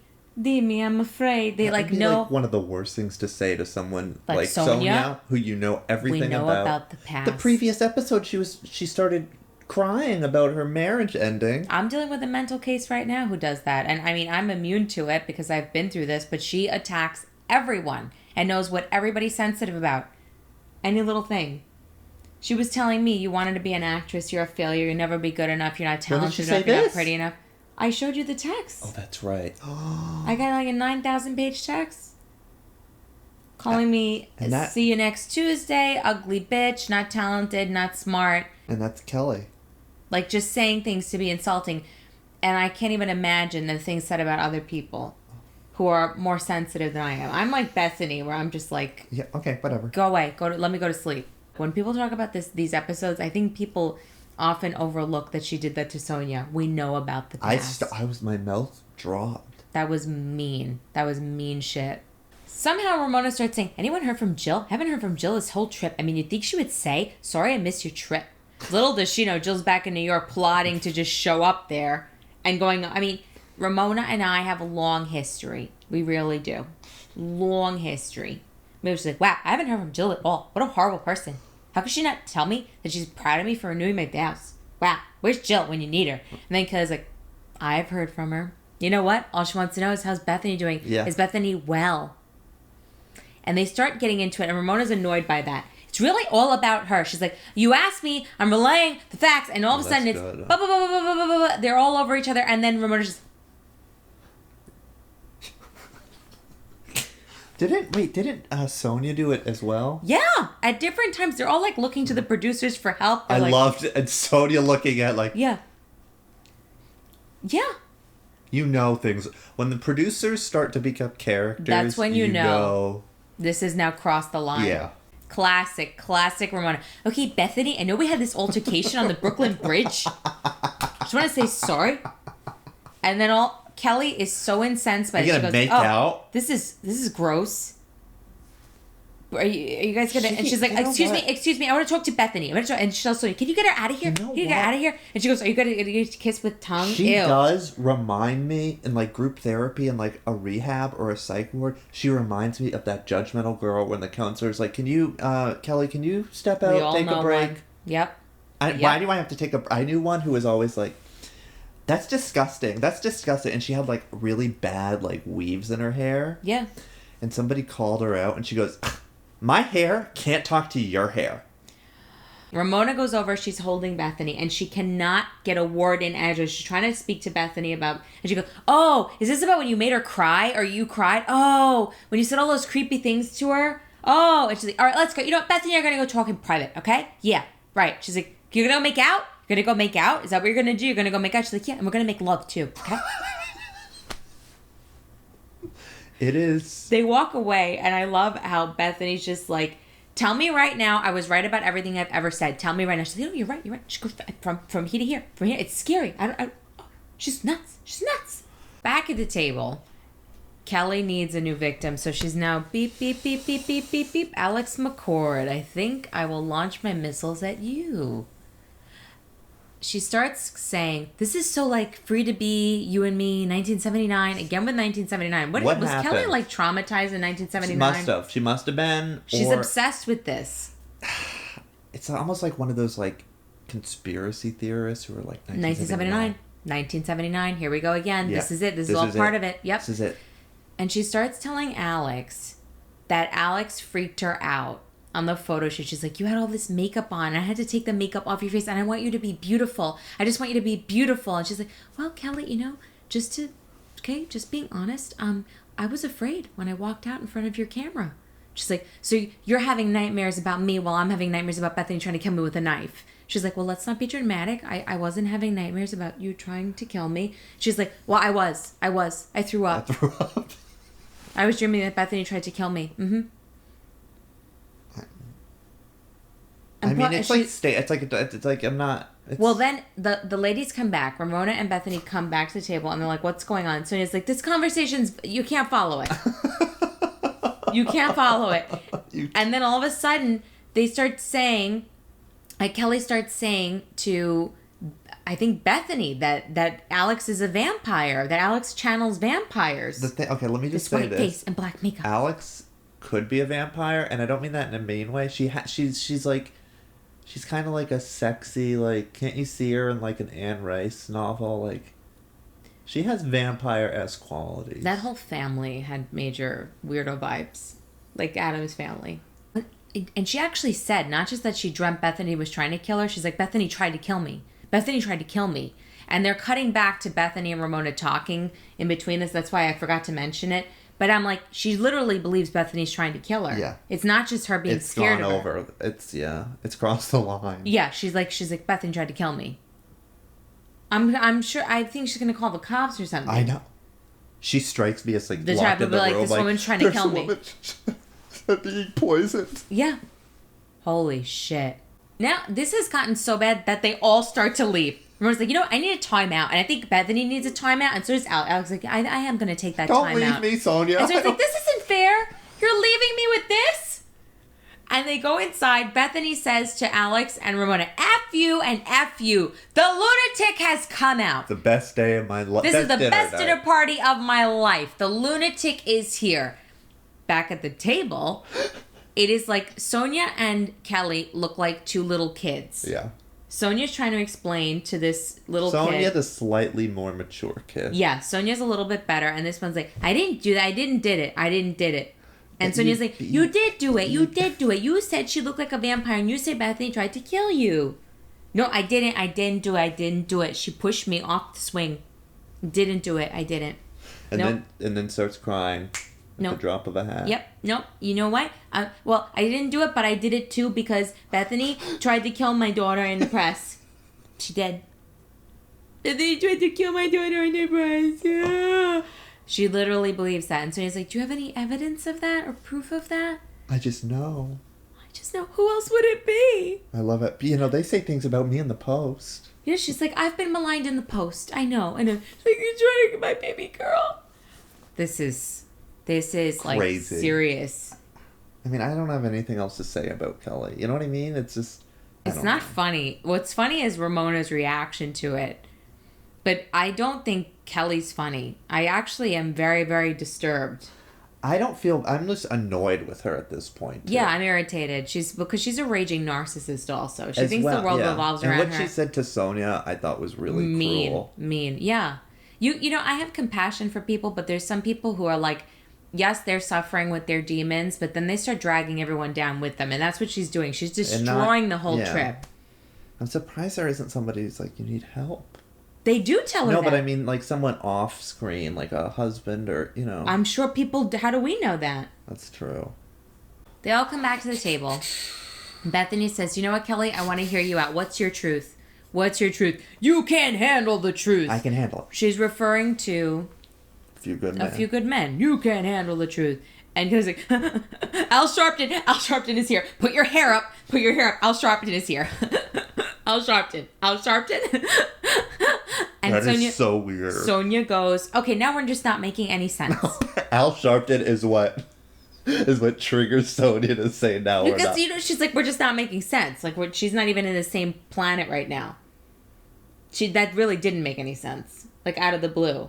I'm afraid. They
that
know.
Like one of the worst things to say to someone like Sonja, who you know everything
we know about the past.
The previous episode, she started crying about her marriage ending.
I'm dealing with a mental case right now who does that. And I'm immune to it because I've been through this, but she attacks everyone and knows what everybody's sensitive about. Any little thing. She was telling me, you wanted to be an actress, you're a failure, you'll never be good enough, you're not talented enough, you're not pretty enough. I showed you the text.
Oh, that's right.
I got like a 9,000-page text. Calling me, see you next Tuesday, ugly bitch, not talented, not smart.
And that's Kelly.
Like just saying things to be insulting. And I can't even imagine the things said about other people who are more sensitive than I am. I'm like Bethenny, where I'm just like...
Yeah, okay, whatever.
Go away. Let me go to sleep. When people talk about these episodes, I think people often overlook that she did that to Sonja. We know about the past.
My mouth dropped.
That was mean. That was mean shit. Somehow Ramona starts saying, anyone heard from Jill? Haven't heard from Jill this whole trip. I mean, you'd think she would say, sorry I missed your trip. Little does she know, Jill's back in New York plotting to just show up there and going... Ramona and I have a long history. We really do. Long history. Maybe she's like, wow, I haven't heard from Jill at all. What a horrible person. How could she not tell me that she's proud of me for renewing my vows? Wow, where's Jill when you need her? And then Kelly's like, I've heard from her. You know what? All she wants to know is how's Bethenny doing?
Yeah.
Is Bethenny well? And they start getting into it, and Ramona's annoyed by that. It's really all about her. She's like, you asked me, I'm relaying the facts, and all of a sudden it's... They're all over each other, and then Ramona's just...
Didn't Sonja do it as well?
Yeah, at different times. They're all like looking to the producers for help.
I loved it. And Sonja looking at like...
Yeah.
You know things. When the producers start to become characters...
That's when you know. This has now crossed the line.
Yeah.
Classic Ramona. Okay, Bethenny, I know we had this altercation on the Brooklyn Bridge. Just want to say sorry. And then Kelly is so incensed by it.
She goes, make out?
This is gross. Are you guys gonna? And she's like, excuse me, I want to talk to Bethenny. And she's also, can you get her out of here? Can you get her out of here? And she goes, are you gonna kiss with tongue?
She does remind me in like group therapy and like a rehab or a psych ward. She reminds me of that judgmental girl when the counselor's like, can you, Kelly, can you step out, take a break?
One. Yep.
Why do I have to take I knew one who was always like, that's disgusting. And she had like really bad like weaves in her hair.
Yeah.
And somebody called her out and she goes, my hair can't talk to your hair.
Ramona goes over, she's holding Bethenny, and she cannot get a word in edgewise. She's trying to speak to Bethenny about, and she goes, oh, is this about when you made her cry, or you cried? Oh, when you said all those creepy things to her? Oh, and she's like, all right, let's go. You know what, Bethenny, you're going to go talk in private, okay? Yeah, right. She's like, you're going to go make out? You're going to go make out? Is that what you're going to do? You're going to go make out? She's like, yeah, and we're going to make love too, okay?
It is.
They walk away, and I love how Bethany's just like, tell me right now, I was right about everything I've ever said. Tell me right now. She's like, oh, you're right. She goes from here to here. From here. It's scary. She's nuts. She's nuts. Back at the table, Kelly needs a new victim, so she's now beep, beep, beep, beep, beep, beep, beep. Alex McCord, I think I will launch my missiles at you. She starts saying, this is so like Free to Be, You and Me, 1979, again with 1979. What was
happened?
Kelly like traumatized in 1979?
She must have been.
She's obsessed with this.
It's almost like one of those like conspiracy theorists who are like
1979. Here we go again. Yeah. This is it. This is all part of it. Yep.
This is it.
And she starts telling Alex that Alex freaked her out on the photo shoot. She's like, you had all this makeup on, and I had to take the makeup off your face, and I want you to be beautiful. I just want you to be beautiful. And she's like, well, Kelly, you know, just being honest, I was afraid when I walked out in front of your camera. She's like, so you're having nightmares about me while I'm having nightmares about Bethenny trying to kill me with a knife. She's like, well, let's not be dramatic. I wasn't having nightmares about you trying to kill me. She's like, well, I was. I threw up. I was dreaming that Bethenny tried to kill me. Mm-hmm.
I mean, it's like I'm not.
Well, then the ladies come back. Ramona and Bethenny come back to the table, and they're like, "What's going on?" Sonja's like, "This conversation's you can't follow it. You can't follow it." And then all of a sudden, they start saying, Kelly starts saying to, I think Bethenny that Alex is a vampire. That Alex channels vampires.
Okay, let me just say this:
white face and black makeup.
Alex could be a vampire, and I don't mean that in a mean way. She's like. She's kind of like a sexy, like, can't you see her in, like, an Anne Rice novel? Like, she has vampire-esque qualities.
That whole family had major weirdo vibes. Like Adam's family. And she actually said, not just that she dreamt Bethenny was trying to kill her, she's like, Bethenny tried to kill me. Bethenny tried to kill me. And they're cutting back to Bethenny and Ramona talking in between this. That's why I forgot to mention it. But I'm like, she literally believes Bethenny's trying to kill her.
Yeah.
It's not just her being scared of her.
It's gone over. It's crossed the line.
Yeah, she's like, Bethenny tried to kill me. I'm sure, I think she's going to call the cops or something.
I know. She strikes me as like,
the type of like, this woman's trying to kill me.
Being poisoned.
Yeah. Holy shit. Now, this has gotten so bad that they all start to leave. Ramona's like, you know, I need a timeout. And I think Bethenny needs a timeout. And so does Alex. Alex like, I am going to take that timeout.
Don't leave me, Sonja.
And so it's like, this isn't fair. You're leaving me with this? And they go inside. Bethenny says to Alex and Ramona, F you and F you. The lunatic has come out.
The best day of my life.
This is the best dinner party of my life. The lunatic is here. Back at the table, it is like Sonja and Kelly look like two little kids.
Yeah.
Sonja's trying to explain to this little kid.
Sonja, the slightly more mature kid.
Yeah, Sonja's a little bit better, and this one's like, I didn't do that. I didn't did it. And Sonja's like, you did do it. You did do it. You said she looked like a vampire, and you said Bethenny tried to kill you. No, I didn't. I didn't do it. She pushed me off the swing. Didn't do it. I didn't.
And then starts crying. At the drop of a hat.
Yep. Nope. You know what? Well, I didn't do it, but I did it too because Bethenny tried to kill my daughter in the press. She did. Bethenny tried to kill my daughter in the press. Yeah. She literally believes that. And so he's like, do you have any evidence of that or proof of that?
I just know.
Who else would it be?
I love it. You know, they say things about me in the Post.
Yeah, she's like, I've been maligned in the Post. I know. And she's like, you're trying to get my baby girl. This is like
crazy.
Serious.
I mean, I don't have anything else to say about Kelly. You know what I mean? It's just...
It's not funny. What's funny is Ramona's reaction to it. But I don't think Kelly's funny. I actually am very, very disturbed.
I'm just annoyed with her at this point. Too.
Yeah, I'm irritated. Because she's a raging narcissist also. She thinks the world revolves around her.
And what she said to Sonja, I thought was really cruel.
Mean. Yeah. You know, I have compassion for people, but there's some people who are like, yes, they're suffering with their demons, but then they start dragging everyone down with them. And that's what she's doing. She's destroying the whole trip.
I'm surprised there isn't somebody who's like, you need help.
They do tell her that.
No, but I mean, like, someone off screen, like a husband or, you know.
I'm sure people... How do we know that?
That's true.
They all come back to the table. Bethenny says, you know what, Kelly? I want to hear you out. What's your truth? What's your truth? You can't handle the truth.
I can handle it.
She's referring to...
A few good men.
You can't handle the truth. And Kelly's like, Al Sharpton is here. Put your hair up. Al Sharpton is here. Al Sharpton. And
that is so weird.
Sonja goes, okay, now we're just not making any sense.
Al Sharpton is what triggers Sonja to say now
because,
or not.
You know, she's like, we're just not making sense. Like, she's not even in the same planet right now. That really didn't make any sense. Like, out of the blue.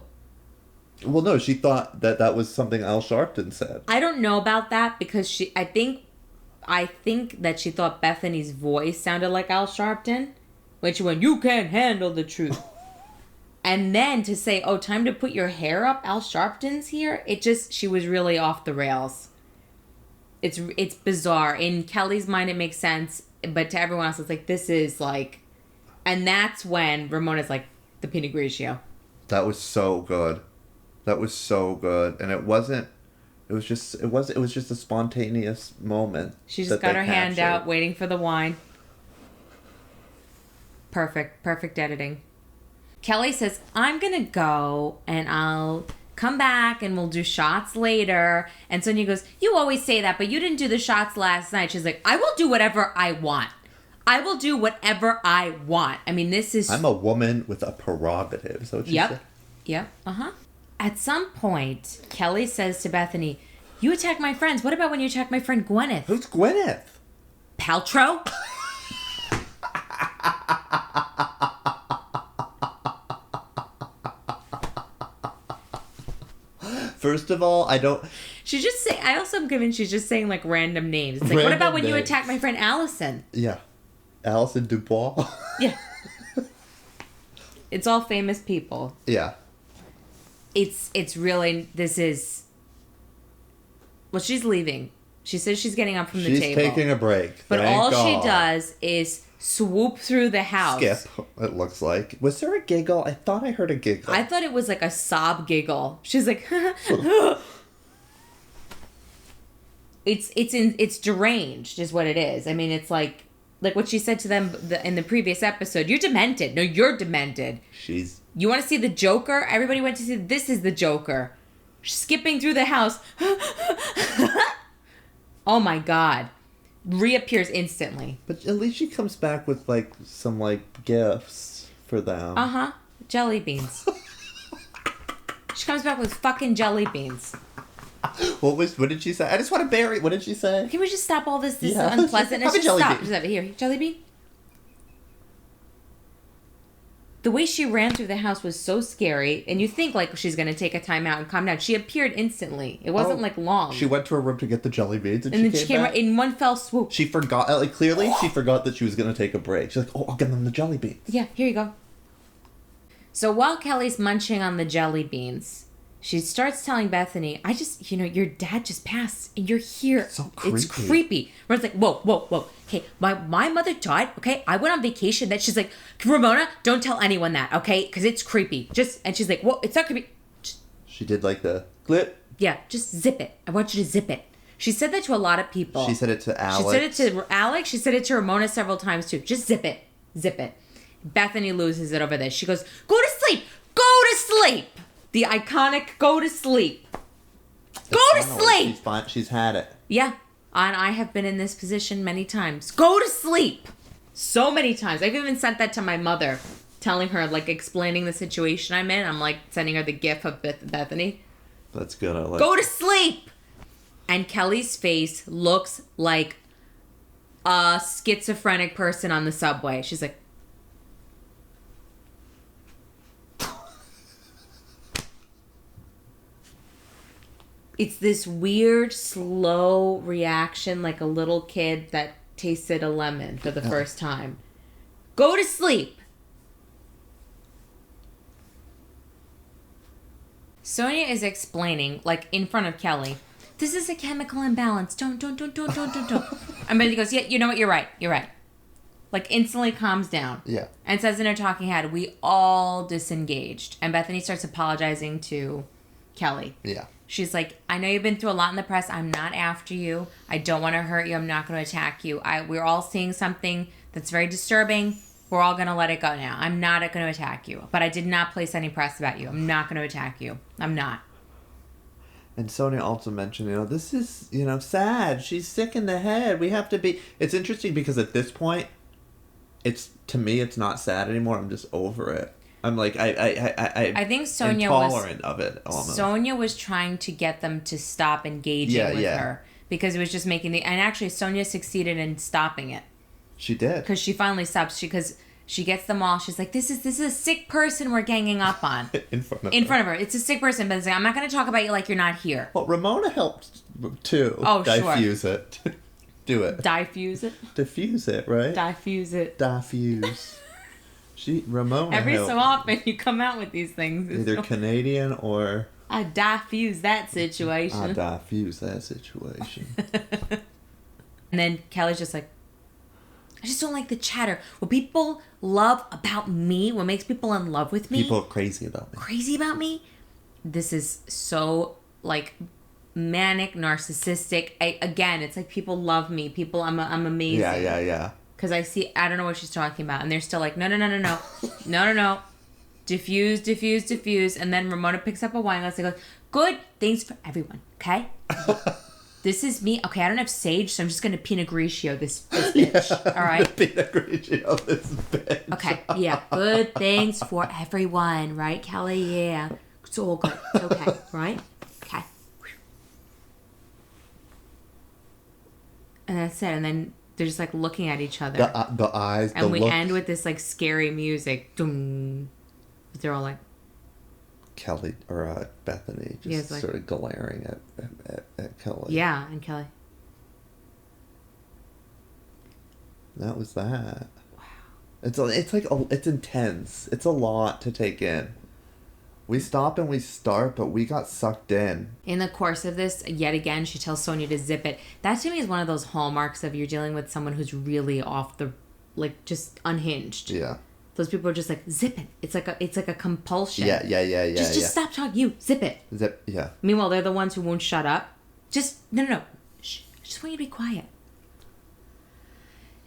Well, no, she thought that was something Al Sharpton said.
I don't know about that because I think that she thought Bethenny's voice sounded like Al Sharpton. When she went, you can't handle the truth. And then to say, oh, time to put your hair up, Al Sharpton's here. She was really off the rails. It's bizarre. In Kelly's mind, it makes sense. But to everyone else, it's like, this is like... And that's when Ramona's like, the Pinot Grigio.
That was so good. And it was just a spontaneous moment.
She just got her hand out, waiting for the wine. Perfect editing. Kelly says, I'm gonna go and I'll come back and we'll do shots later. And Sonja goes, you always say that, but you didn't do the shots last night. She's like, I will do whatever I want. I mean, this is...
I'm a woman with a prerogative. So
Yep. Uh-huh. At some point, Kelly says to Bethenny, you attack my friends. What about when you attack my friend Gwyneth?
Who's Gwyneth?
Paltrow?
First of all, I don't...
She's just saying... I also am convinced she's just saying, like, random names. It's like, what about when you attack my friend Allison?
Yeah. Allison Dubois?
Yeah. It's all famous people.
Yeah.
It's really... This is... Well, she's leaving. She says she's getting up from the table.
She's taking a break.
But all she does is swoop through the house.
Skip, it looks like. Was there a giggle? I thought I heard a giggle.
I thought it was like a sob giggle. She's like... It's deranged is what it is. I mean, it's like what she said to them in the previous episode. You're demented. No, you're demented. You want to see the Joker? Everybody went to see... This is the Joker. Skipping through the house. Oh my God. Reappears instantly.
But at least she comes back with some gifts for them.
Uh-huh. Jelly beans. She comes back with fucking jelly beans.
What did she say? I just want to bury... What did she say?
Can we just stop all this unpleasantness?
Have a jelly bean.
Just have it here. Jelly bean? The way she ran through the house was so scary, and you think she's going to take a time out and calm down. She appeared instantly. It wasn't long.
She went to her room to get the jelly beans, and
then she came back in one fell swoop.
She forgot, clearly she forgot that she was going to take a break. She's like, oh, I'll get them the jelly beans.
Yeah, here you go. So while Kelly's munching on the jelly beans, she starts telling Bethenny, your dad just passed, and you're here.
So creepy.
It's creepy. Ramona's like, whoa. Okay, my mother died, okay? I went on vacation. Then she's like, Ramona, don't tell anyone that, okay? Because it's creepy. And she's like, whoa, it's not creepy.
She did the clip.
Yeah, just zip it. I want you to zip it. She said that to a lot of people.
She said it to Alex.
She said it to Alex. She said it to Ramona several times, too. Just zip it. Zip it. Bethenny loses it over this. She goes, go to sleep. Go to sleep. The iconic go to sleep. Go to sleep.
She's fine. She's had it.
Yeah. And I have been in this position many times. Go to sleep. So many times. I've even sent that to my mother, telling her, explaining the situation I'm in. I'm, sending her the gif of Bethenny.
That's good. I like
Go to sleep. And Kelly's face looks like a schizophrenic person on the subway. She's like... It's this weird, slow reaction, like a little kid that tasted a lemon for the first time. Go to sleep. Sonja is explaining, like, in front of Kelly, this is a chemical imbalance. Don't. And Bethenny goes, yeah, you know what? You're right. Like, instantly calms down.
Yeah.
And says in her talking head, we all disengaged. And Bethenny starts apologizing to Kelly.
Yeah.
She's like, I know you've been through a lot in the press. I'm not after you. I don't want to hurt you. I'm not going to attack you. We're all seeing something that's very disturbing. We're all going to let it go now. I'm not going to attack you. But I did not place any press about you. I'm not going to attack you. I'm not.
And Sonja also mentioned, this is, sad. She's sick in the head. We have to be... It's interesting because at this point, to me, it's not sad anymore. I'm just over it. I'm like, I think Sonja intolerant of it almost.
Sonja was trying to get them to stop engaging with her. Because it was just making and actually Sonja succeeded in stopping it.
She did.
Because she finally stops. Because she gets them all. She's like, this is a sick person we're ganging up on. In front of her. It's a sick person. But it's like, I'm not going to talk about you like you're not here.
Well, Ramona helped too.
Oh,
diffuse it. Do it.
Diffuse it?
Diffuse it, right?
Diffuse it.
Diffuse. Ramona
Every
helped.
so often you come out with these things.
Either Canadian or...
I diffuse that situation. And then Kelly's just like, I just don't like the chatter. What people love about me, what makes people in love with me.
People are crazy about me.
This is so, like, manic, narcissistic. Again, it's like people love me. People, I'm amazing.
Yeah.
Because I don't know what she's talking about. And they're still like, no. No. Diffuse. And then Ramona picks up a wine glass and goes, good things for everyone, okay? This is me. Okay, I don't have sage, so I'm just going to pinot grigio this bitch.
Yeah,
all right?
Pinot grigio this bitch.
Okay, yeah. Good things for everyone, right, Kelly? Yeah. It's all good. It's okay, right? Okay. And that's it. And then they're just, like, looking at each other.
The eyes,
and we
look.
end with this, like, scary music. Doom. But they're all like...
Kelly, or Bethenny, just like, sort of glaring at Kelly.
Yeah, and Kelly.
That was that. Wow. It's intense. It's a lot to take in. We stop and we start, but we got sucked in. In the course of this, yet again, she tells Sonja to zip it. That to me is one of those hallmarks of you're dealing with someone who's really off the, like, just unhinged. Yeah. Those people are just like, zip it. It's like a compulsion. Yeah. Just stop talking. You, zip it. Zip, yeah. Meanwhile, they're the ones who won't shut up. Just, no. Shh. I just want you to be quiet.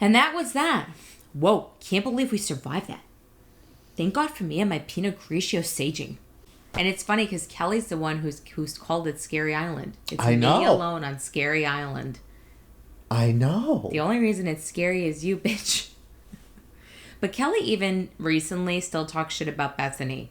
And that was that. Whoa, can't believe we survived that. Thank God for me and my Pinot Grigio saging. And it's funny because Kelly's the one who's called it Scary Island. It's me alone on Scary Island. I know. The only reason it's scary is you, bitch. But Kelly even recently still talks shit about Bethenny.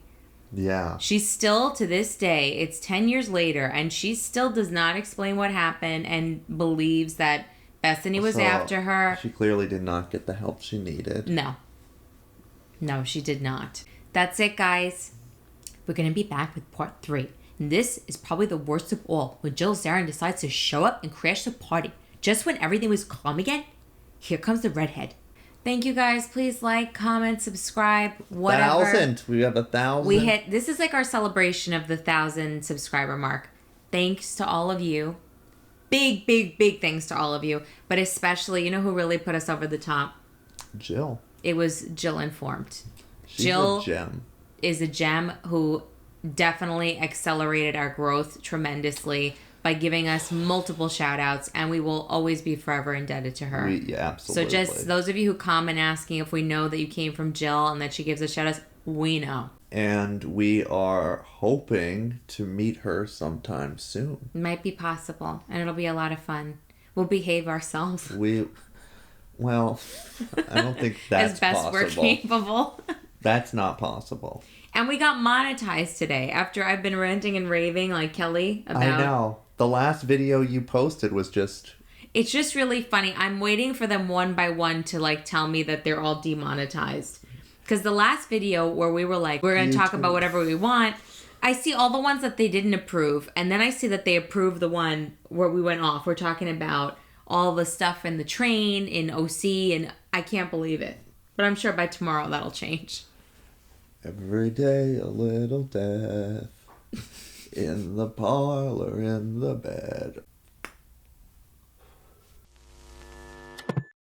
Yeah. She's still, to this day, it's 10 years later, and she still does not explain what happened and believes that Bethenny was after her. She clearly did not get the help she needed. No, she did not. That's it, guys. We're going to be back with part 3. And this is probably the worst of all, when Jill Zarin decides to show up and crash the party. Just when everything was calm again, here comes the redhead. Thank you guys. Please like, comment, subscribe, whatever. 1,000. We have 1,000. This is like our celebration of the 1,000 subscriber mark. Thanks to all of you. Big thanks to all of you. But especially, you know who really put us over the top? Jill. It was Jill Informed. Jill a gem. Is a gem who definitely accelerated our growth tremendously by giving us multiple shout outs, and we will always be forever indebted to her. Yeah, absolutely. So just those of you who comment asking if we know that you came from Jill and that she gives us shout outs, we know. And we are hoping to meet her sometime soon. Might be possible, and it'll be a lot of fun. We'll behave ourselves. Well, I don't think that's as best possible. We're capable. That's not possible. And we got monetized today after I've been ranting and raving like Kelly about... I know. The last video you posted was just... It's just really funny. I'm waiting for them one by one to like tell me that they're all demonetized. Because the last video where we were like, we're going to talk about whatever we want, I see all the ones that they didn't approve. And then I see that they approved the one where we went off. We're talking about all the stuff in the train, in OC, and I can't believe it. But I'm sure by tomorrow that'll change. Every day a little death. In the parlor, in the bed.